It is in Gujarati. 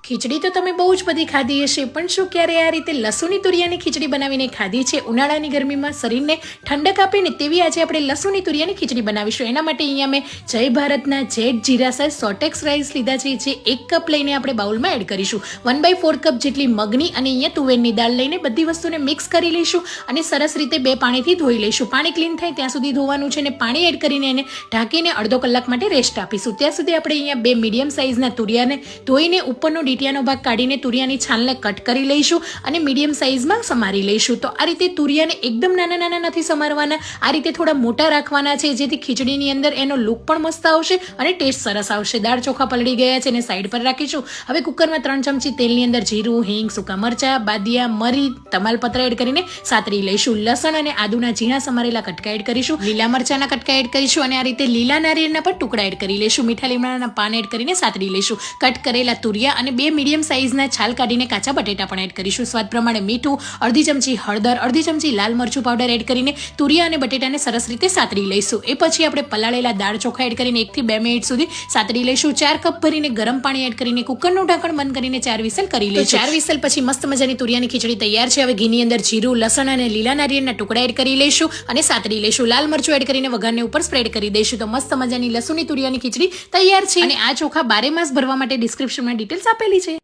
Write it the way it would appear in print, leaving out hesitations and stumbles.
ખીચડી તો તમે બહુ જ બધી ખાધી હશે, પણ શું ક્યારે આ રીતે લસુની તુરિયાની ખીચડી બનાવીને ખાધી છે? ઉનાળાની ગરમીમાં શરીરને ઠંડક આપે ને તેવી આજે આપણે લસુની તુરિયાની ખીચડી બનાવીશું. એના માટે અહીંયા મેં જય ભારતના જેટ જીરા સાઈઝ સોટેક્સ રાઈસ લીધા છે, જે 1 કપ લઈને આપણે બાઉલમાં એડ કરીશું. 1/4 કપ જેટલી મગની અને અહીંયા તુવેરની દાળ લઈને બધી વસ્તુને મિક્સ કરી લઈશું અને સરસ રીતે 2 પાણીથી ધોઈ લઈશું. પાણી ક્લીન થાય ત્યાં સુધી ધોવાનું છે અને પાણી એડ કરીને એને ઢાંકીને અડધો કલાક માટે રેસ્ટ આપીશું. ત્યાં સુધી આપણે અહીંયા 2 મીડિયમ સાઈઝના તુરિયાને ધોઈને ઉપરનો ડીટીયાનો ભાગ કાઢીને તુરિયાની છાલને કટ કરી લઈશું અને મીડિયમ સાઈઝમાં સમારી લઈશું. તો આ રીતે તુરિયાને એકદમ નાના નાના નથી સમારવાના, આ રીતે થોડા મોટા રાખવાના છે, જેથી ખીચડીની અંદર એનો લુક પણ મસ્ત આવશે અને ટેસ્ટ સરસ આવશે. દાળ ચોખા પલળી ગયા છે અને સાઈડ પર રાખીશું. હવે કુકરમાં 3 ચમચી તેલની અંદર જીરું, હિંગ, સૂકા મરચાં, બાદિયા, મરી, તમાલપત્ર એડ કરીને સાતરી લઈશું. લસણ અને આદુના ઝીણા સમારેલા કટકા એડ કરીશું. લીલા મરચાંના કટકા એડ કરીશું અને આ રીતે લીલા નારિયેળના પણ ટુકડા એડ કરી લઈશું. મીઠા લીમડાના પાન એડ કરીને સાતરી લઈશું. કટ કરેલા તુરિયા અને 2 મીડિયમ સાઈઝના છાલ કાઢીને કાચા બટેટા પણ એડ કરીશું. સ્વાદ પ્રમાણે મીઠું, અડધી ચમચી હળદર, અડધી ચમચી લાલ મરચું પાવડર એડ કરીને તુરિયા અને બટેટાને સરસ રીતે સાતરી લઈશું. એ પછી આપણે પલાળેલા દાળ ચોખા એડ કરીને 1 થી 2 મિનિટ સુધી સાતરી લઈશું. 4 કપ ભરીને ગરમ પાણી એડ કરીને કુકરનું ઢાંકણ બંધ કરીને 4 વિસલ કરી લઈશું. 4 વિસલ પછી મસ્ત મજાની તુરિયાની ખીચડી તૈયાર છે. હવે ઘીની અંદર જીરું, લસણ અને લીલા નારિયેળના ટુકડા એડ કરી લઈશું અને સાતરી લઈશું. લાલ મરચું એડ કરીને વઘારને ઉપર સ્પ્રેડ કરી દઈશું. તો મસ્ત મજાની લસુની તુરિયાની ખીચડી તૈયાર છે. અને આ ચોખા 12 માસ ભરવા માટે ડિસ્ક્રિપ્શનમાં ડિટેલ્સ આપેલી છે.